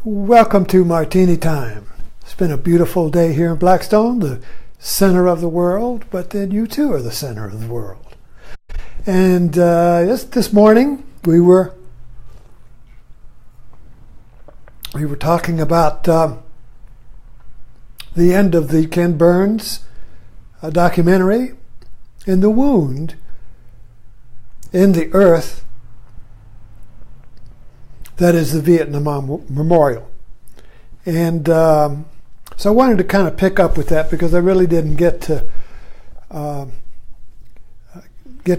Welcome to Martini Time. It's been a beautiful day here in Blackstone, the center of the world, but then you too are the center of the world. And this morning we were talking about the end of the Ken Burns documentary and the wound in the earth that is the Vietnam Memorial. And so I wanted to kind of pick up with that because I really didn't get to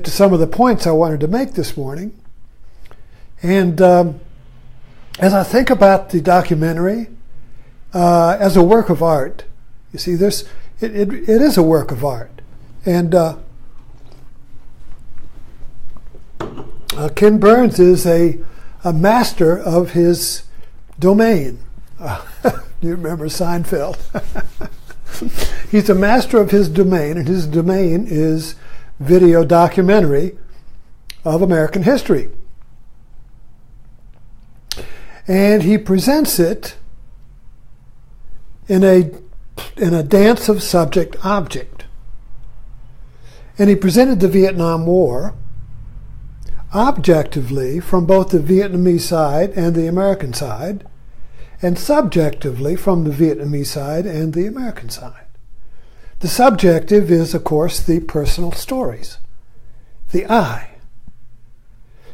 some of the points I wanted to make this morning. And as I think about the documentary as a work of art, you see, it is a work of art. And Ken Burns is a master of his domain. Do you remember Seinfeld? He's a master of his domain, and his domain is video documentary of American history. And he presents it in a dance of subject-object. And he presented the Vietnam War objectively from both the Vietnamese side and the American side, and subjectively from the Vietnamese side and the American side. The subjective is, of course, the personal stories, the I.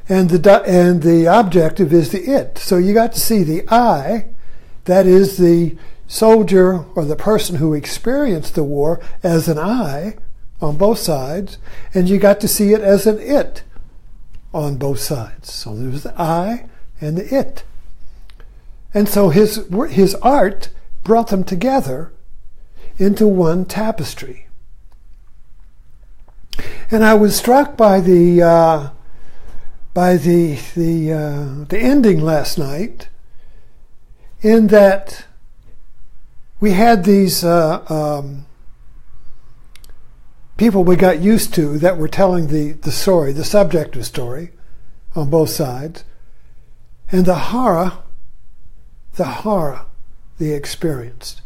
And the objective is the it. So you got to see the I, that is the soldier or the person who experienced the war, as an I on both sides, and you got to see it as an it on both sides. So there's the I and the it. And so his art brought them together into one tapestry. And I was struck by the ending last night, in that we had these people we got used to that were telling the story, the subjective story, on both sides, and the horror they experienced.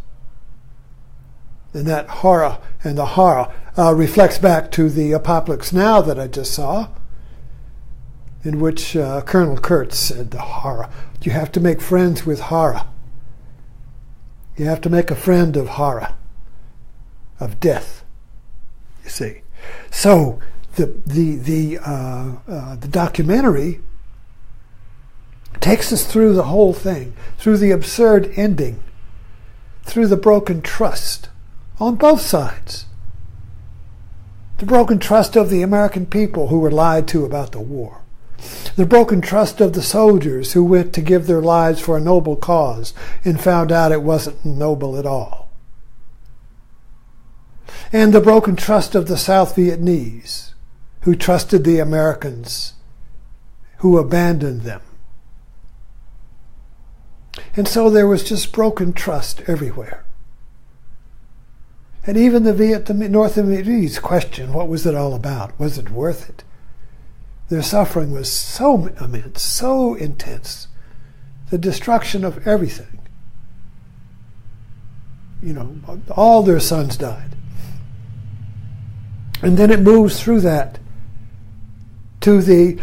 And that horror reflects back to the Apocalypse Now that I just saw, in which Colonel Kurtz said, the horror. You have to make friends with horror. You have to make a friend of horror, of death. You see, so the documentary takes us through the whole thing, through the absurd ending, through the broken trust on both sides. The broken trust of the American people who were lied to about the war. The broken trust of the soldiers who went to give their lives for a noble cause and found out it wasn't noble at all. And the broken trust of the South Vietnamese who trusted the Americans who abandoned them. And so there was just broken trust everywhere. And even the North Vietnamese questioned, what was it all about? Was it worth it? Their suffering was so immense, so intense. The destruction of everything. You know, all their sons died. And then it moves through that to the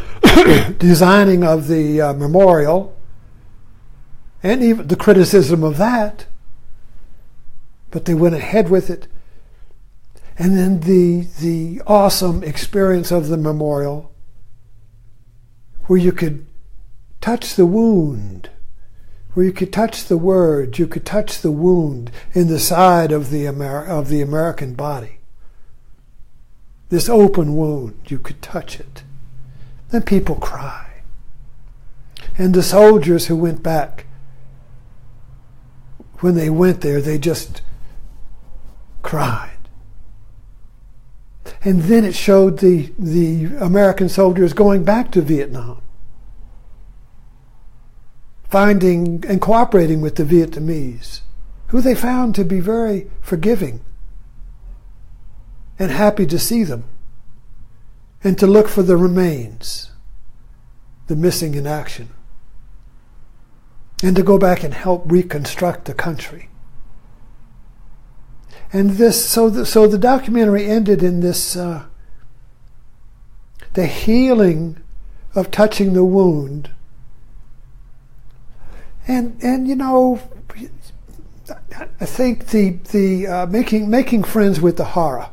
designing of the memorial, and even the criticism of that. But they went ahead with it. And then the awesome experience of the memorial, where you could touch the wound, where you could touch the words, you could touch the wound in the side of the American body. This open wound, you could touch it. Then people cry. And the soldiers who went back, when they went there, they just cried. And then it showed the American soldiers going back to Vietnam, finding and cooperating with the Vietnamese, who they found to be very forgiving and happy to see them, and to look for the remains, the missing in action. and to go back and help reconstruct the country. And so the documentary ended in this, the healing of touching the wound. And you know, I think the making friends with the horror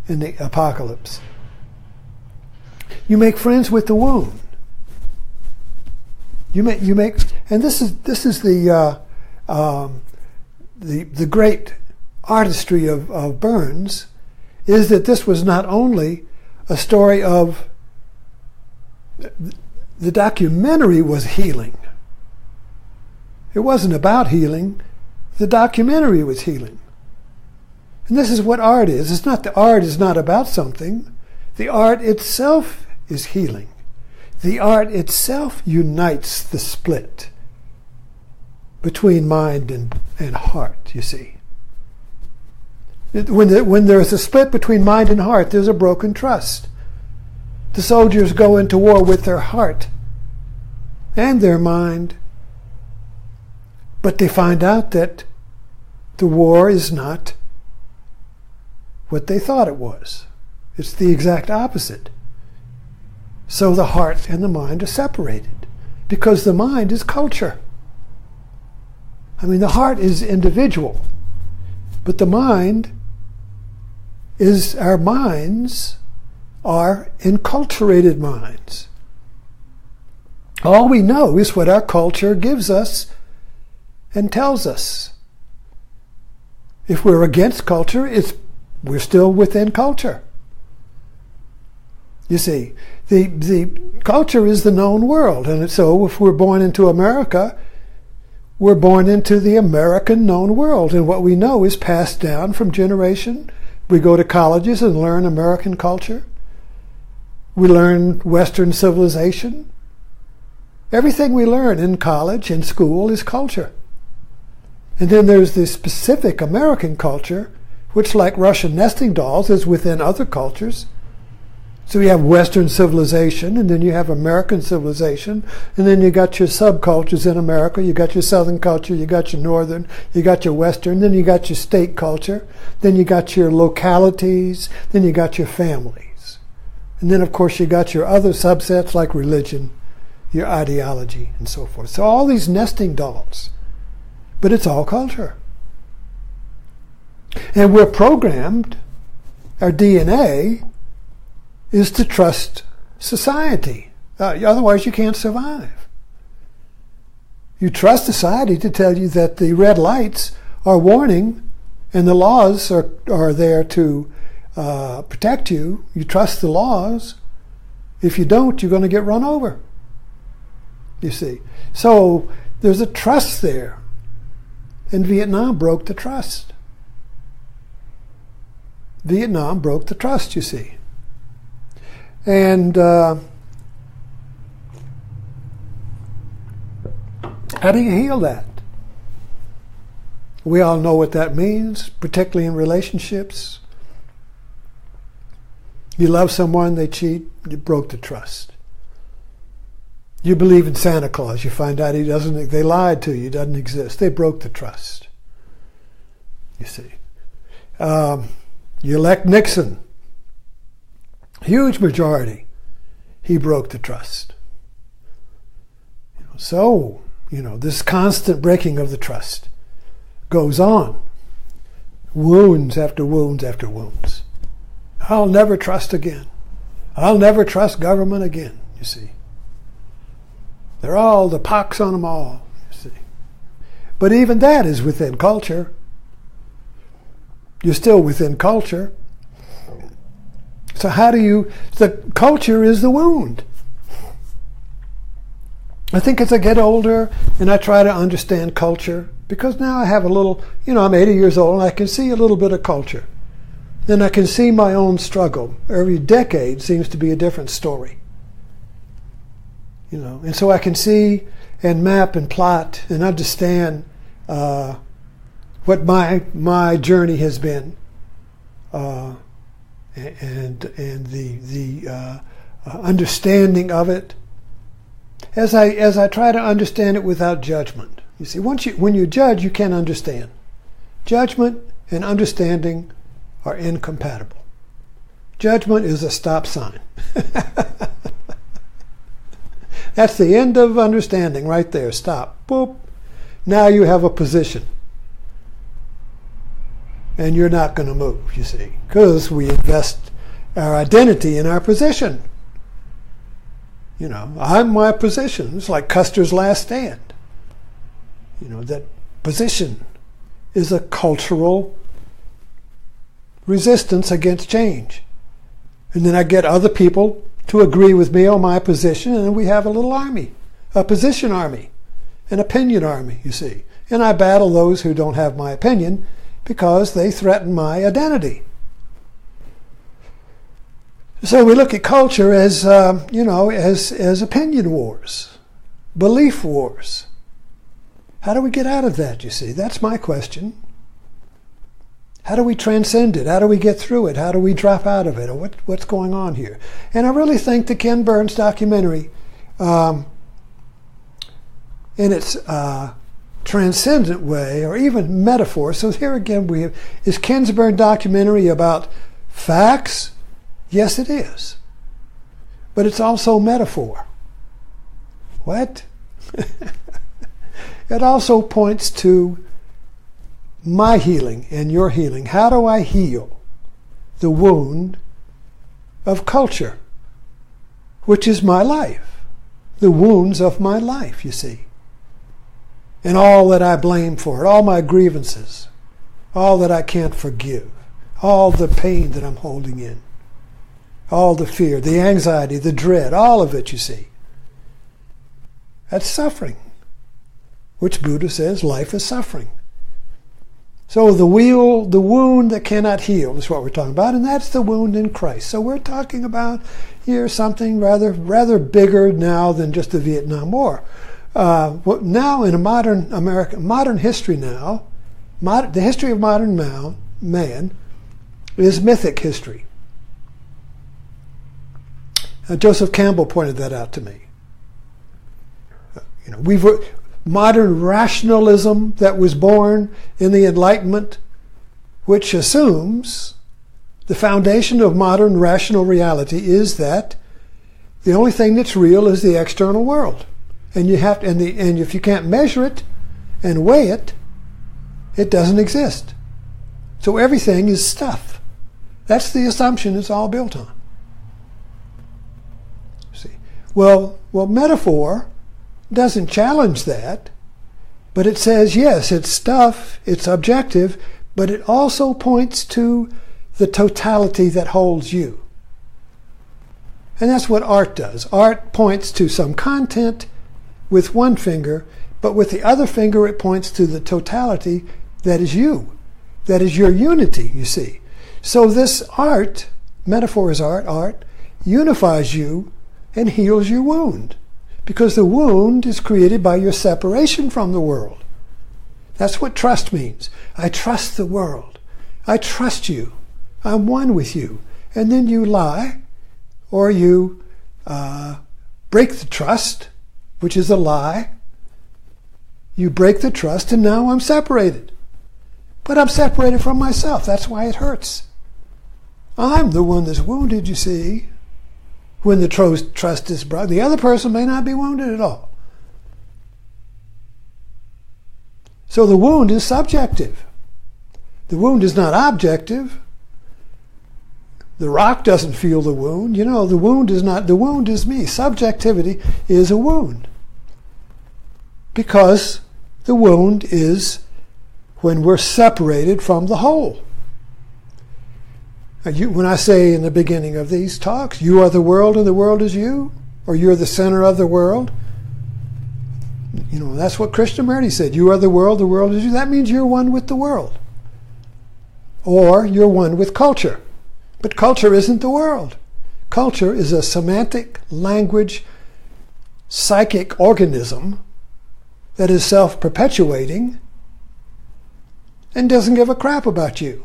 in the apocalypse. You make friends with the wound. You make, and this is the great artistry of Burns, is that this was not only a story of, the documentary was healing. It wasn't about healing. The documentary was healing. And this is what art is. It's not, the art is not about something. The art itself is healing. The art itself unites the split between mind and heart, you see. When there's a split between mind and heart, there's a broken trust. The soldiers go into war with their heart and their mind, but they find out that the war is not what they thought it was. It's the exact opposite. So the heart and the mind are separated, because the mind is culture. I mean, the heart is individual, but the mind is, our minds are enculturated minds. All we know is what our culture gives us and tells us. If we're against culture, we're still within culture. You see, the culture is the known world, and so if we're born into America, we're born into the American known world, and what we know is passed down from generation. We go to colleges and learn American culture. We learn Western civilization. Everything we learn in college, in school, is culture. And then there's the specific American culture, which, like Russian nesting dolls, is within other cultures. So you have Western civilization, and then you have American civilization, and then you got your subcultures in America. You got your Southern culture, you got your Northern, you got your Western, then you got your state culture, then you got your localities, then you got your families. And then, of course, you got your other subsets like religion, your ideology, and so forth. So all these nesting dolls, but it's all culture. And we're programmed, our DNA is to trust society. Otherwise you can't survive. You trust society to tell you that the red lights are warning and the laws are there to protect you. You trust the laws. If you don't, you're going to get run over. You see. So there's a trust there. And Vietnam broke the trust. Vietnam broke the trust, you see. And how do you heal that? We all know what that means, particularly in relationships. You love someone, they cheat, you broke the trust. You believe in Santa Claus, you find out they lied to you, he doesn't exist. They broke the trust. You see. You elect Nixon. Huge majority. He broke the trust. So, this constant breaking of the trust goes on. Wounds after wounds after wounds. I'll never trust again. I'll never trust government again, you see. They're all, the pox on them all, you see. But even that is within culture. You're still within culture. So the culture is the wound. I think as I get older and I try to understand culture, because now I have a little, I'm 80 years old and I can see a little bit of culture. Then I can see my own struggle. Every decade seems to be a different story. And so I can see and map and plot and understand what my journey has been. And the understanding of it, as I try to understand it without judgment. You see, when you judge, you can't understand. Judgment and understanding are incompatible. Judgment is a stop sign. That's the end of understanding right there. Stop. Boop. Now you have a position. And you're not going to move, you see, because we invest our identity in our position. You know, I'm my position. It's like Custer's Last Stand. You know, that position is a cultural resistance against change. And then I get other people to agree with me on my position, and we have a little army, a position army, an opinion army, you see. And I battle those who don't have my opinion because they threaten my identity. So we look at culture as, as opinion wars, belief wars. How do we get out of that, you see? That's my question. How do we transcend it? How do we get through it? How do we drop out of it? Or what's going on here? And I really think the Ken Burns documentary, in its transcendent way, or even metaphor. So here again we have, is Ken Burns documentary about facts? Yes, it is. But it's also metaphor. What? It also points to my healing and your healing. How do I heal the wound of culture, which is my life, the wounds of my life, you see, and all that I blame for it, all my grievances, all that I can't forgive, all the pain that I'm holding in, all the fear, the anxiety, the dread, all of it, you see. That's suffering, which Buddha says life is suffering. So the wound that cannot heal is what we're talking about, and that's the wound in Christ. So we're talking about here something rather bigger now than just the Vietnam War. Now in a modern history now, the history of modern man is mythic history. Joseph Campbell pointed that out to me. Modern rationalism that was born in the Enlightenment, which assumes the foundation of modern rational reality is that the only thing that's real is the external world, and and if you can't measure it and weigh it, it doesn't exist. So everything is stuff. That's the assumption it's all built on. See, well, metaphor doesn't challenge that, but it says, yes, it's stuff, it's objective, but it also points to the totality that holds you. And that's what art does. Art points to some content with one finger, but with the other finger it points to the totality that is you, that is your unity, you see. So this art, metaphor is art unifies you and heals your wound. Because the wound is created by your separation from the world. That's what trust means. I trust the world. I trust you. I'm one with you. And then you lie, or you break the trust, which is a lie. You break the trust, and now I'm separated. But I'm separated from myself. That's why it hurts. I'm the one that's wounded, you see. When the trust is brought, the other person may not be wounded at all. So the wound is subjective. The wound is not objective. The rock doesn't feel the wound. The wound is me. Subjectivity is a wound. Because the wound is when we're separated from the whole. When I say in the beginning of these talks, you are the world and the world is you, or you're the center of the world, that's what Krishnamurti said. You are the world is you. That means you're one with the world. Or you're one with culture. But culture isn't the world. Culture is a semantic, language, psychic organism that is self-perpetuating and doesn't give a crap about you.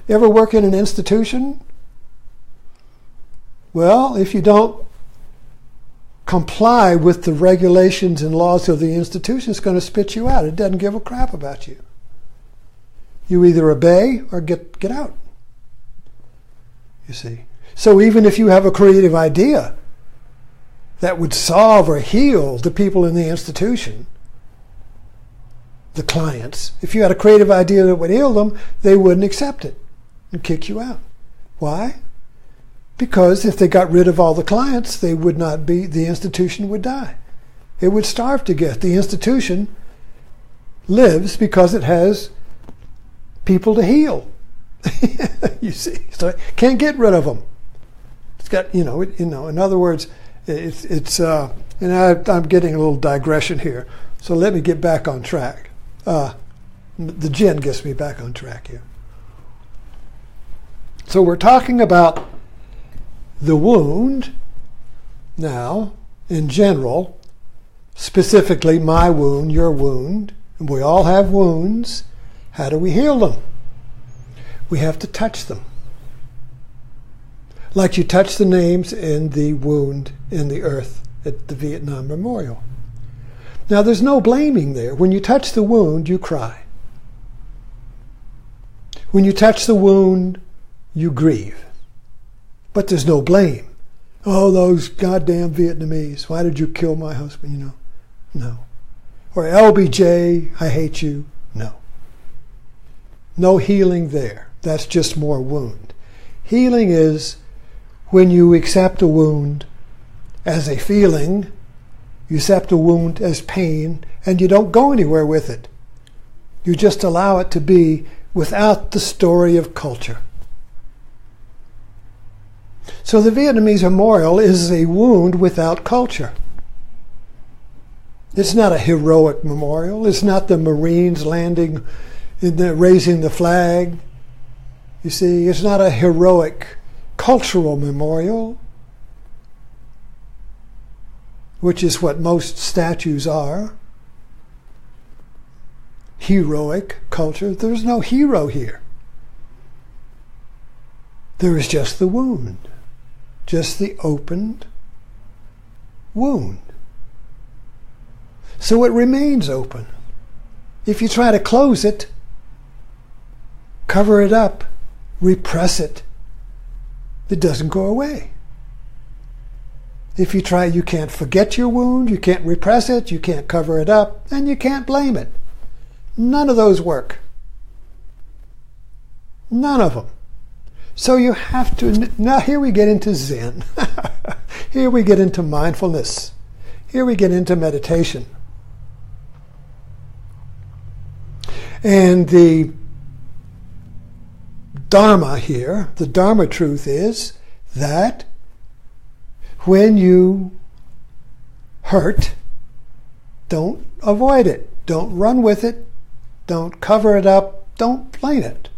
You ever work in an institution? Well, if you don't comply with the regulations and laws of the institution, it's going to spit you out. It doesn't give a crap about you. You either obey or get out. You see. So even if you have a creative idea that would solve or heal the people in the institution, the clients, if you had a creative idea that would heal them, they wouldn't accept it and kick you out. Why? Because if they got rid of all the clients, they would not be, the institution would die. It would starve to death. The institution lives because it has people to heal. You see, so can't get rid of them. It's got, in other words, and I'm getting a little digression here. So let me get back on track. The gin gets me back on track here. So we're talking about the wound now, in general, specifically my wound, your wound. And we all have wounds. How do we heal them? We have to touch them. Like you touch the names in the wound in the earth at the Vietnam Memorial. Now there's no blaming there. When you touch the wound, you cry. When you touch the wound, you grieve. But there's no blame. Oh, those goddamn Vietnamese. Why did you kill my husband? No. Or LBJ, I hate you. No. No healing there. That's just more wound. Healing is when you accept a wound as a feeling, you accept a wound as pain, and you don't go anywhere with it. You just allow it to be without the story of culture. So the Vietnamese Memorial is a wound without culture. It's not a heroic memorial. It's not the Marines landing, raising the flag. You see, it's not a heroic cultural memorial, which is what most statues are. Heroic culture. There's no hero here. There is just the wound. Just the opened wound. So it remains open. If you try to close it, cover it up, repress it, it doesn't go away. If you try, you can't forget your wound, you can't repress it, you can't cover it up, and you can't blame it. None of those work. None of them. So you have to, now here we get into Zen. Here we get into mindfulness. Here we get into meditation. And the Dharma here, the Dharma truth is that when you hurt, don't avoid it. Don't run with it. Don't cover it up. Don't blame it.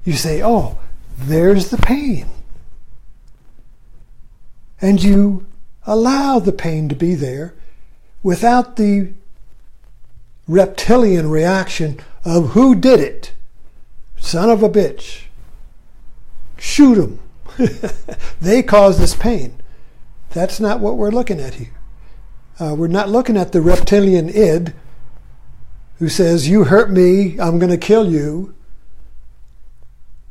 You say, oh, there's the pain. And you allow the pain to be there without the reptilian reaction of who did it. Son of a bitch. Shoot them. They caused this pain. That's not what we're looking at here. We're not looking at the reptilian id who says, you hurt me, I'm going to kill you.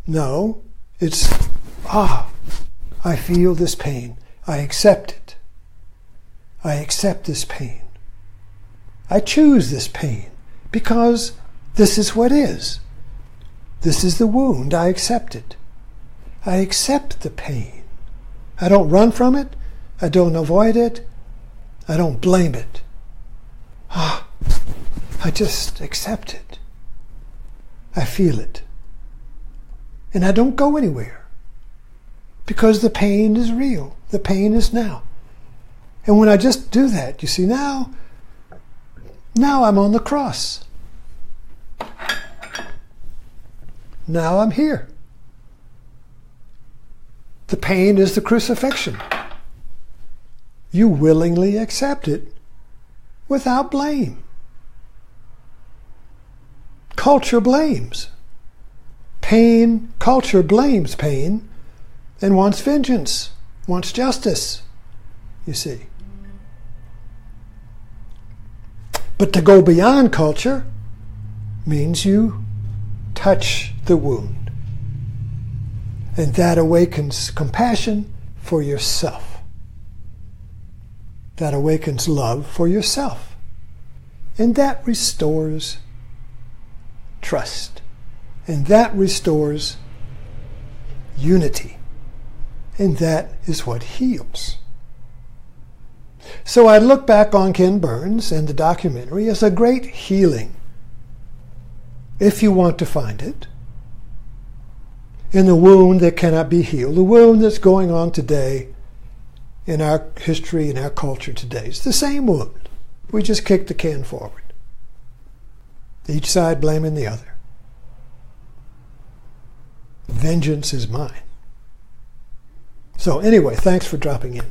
No, it's, I feel this pain. I accept it. I accept this pain. I choose this pain because this is what is. This is the wound. I accept it. I accept the pain. I don't run from it. I don't avoid it. I don't blame it. I just accept it. I feel it. And I don't go anywhere because the pain is real. The pain is now. And when I just do that, you see, now I'm on the cross. Now I'm here. The pain is the crucifixion. You willingly accept it without blame. Culture blames. Culture blames pain and wants vengeance, wants justice, you see. But to go beyond culture means you touch the wound. And that awakens compassion for yourself. That awakens love for yourself. And that restores trust. And that restores unity. And that is what heals. So I look back on Ken Burns and the documentary as a great healing, if you want to find it, in the wound that cannot be healed, the wound that's going on today in our history, in our culture today. It's the same wound. We just kick the can forward. Each side blaming the other. Vengeance is mine. So anyway, thanks for dropping in.